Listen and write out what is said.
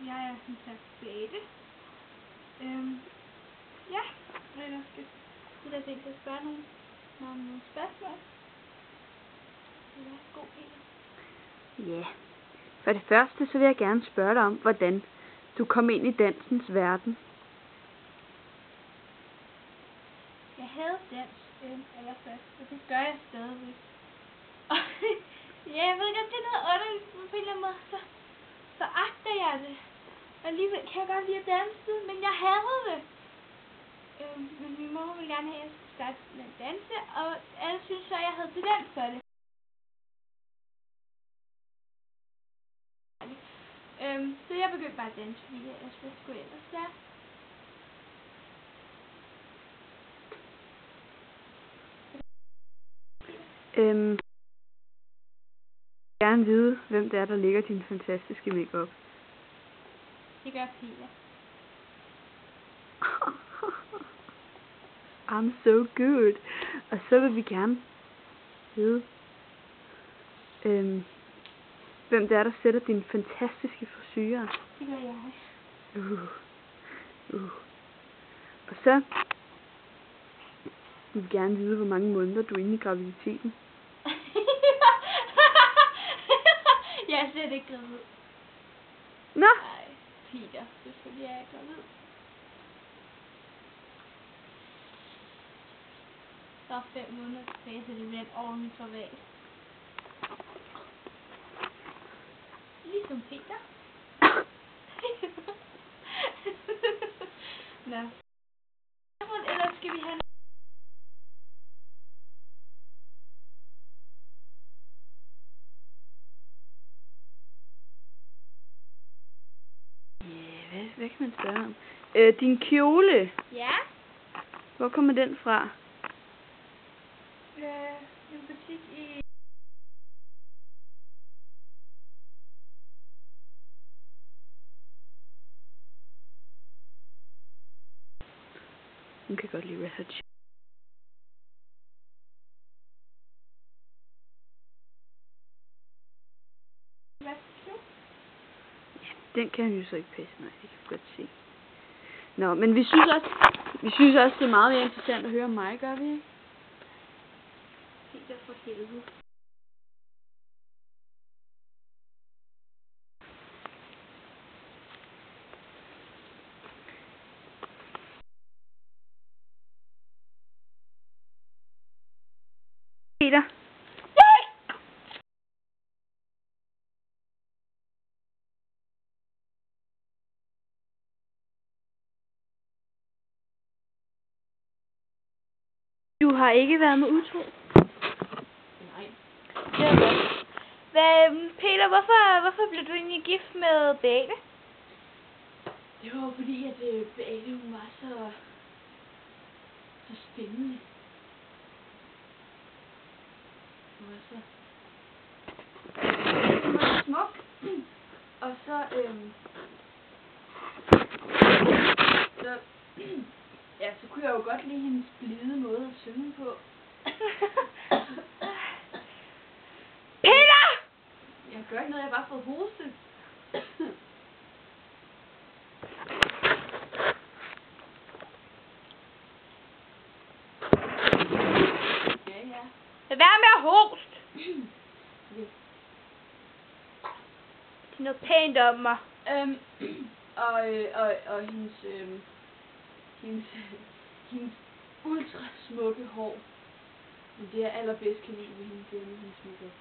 Jeg er som sagt Beate. Ja, og jeg skal jeg tænkt at spørge nogle spørgsmål. Værsgo, Peter. Ja. For det første, så vil jeg gerne spørge dig om, hvordan du kom ind i dansens verden. Jeg havde dans allerførst, og det gør jeg stadigvæk. Og ja, jeg ved godt, det er noget underligt, men på en eller anden måde, så agter jeg det. Og alligevel kan jeg godt lide at danse, men jeg havde det. Men min mor ville gerne have, at jeg skulle starte med at danse, og alle synes så, at jeg havde talent for det. Så jeg begyndte bare at danse, fordi jeg skulle ellers lære. Jeg vil gerne vide, hvem det er, der lægger din fantastiske makeup. Det gør Peter. I'm so good. Og så vil vi gerne vide, hvem det er, der sætter din fantastiske frisyrer. Det gør jeg. Og så vil vi gerne vide, hvor mange måneder du er inde i graviditeten. Jeg er slet ikke gravid. Nå! Nej, Peter, selvfølgelig er jeg gravid. Der er 5 måneder tilbage, så det bliver en ordentlig privat. Ligesom Peter. Nå. Eller skal vi have... Ja, hvad kan man spørge om? Din kjole. Ja? Hvor kommer den fra? En butik i... Hun kan godt lide Red Hot. Hvad? Den kan han jo så ikke passe. Nej, det kan vi godt se. Nå, men vi synes også, det er meget mere interessant at høre om mig, gør vi ikke? Peter for helvede. Peter. Du har ikke været med utro. Nej. Peter, hvorfor blev du egentlig gift med Beate? Det var fordi, at Beate, hun var så spændende. Hun var så smuk. Og så, ja, så kunne jeg jo godt lide hendes blide måde at synge på. Peter! Jeg gør ikke noget, jeg har bare fået hoste. Ja. Lad være med at hoste! Det er noget pænt om mig. Og hendes ultra smukke hår. Men det jeg allerbedst kan lide ved hende, det er med hendes makeup.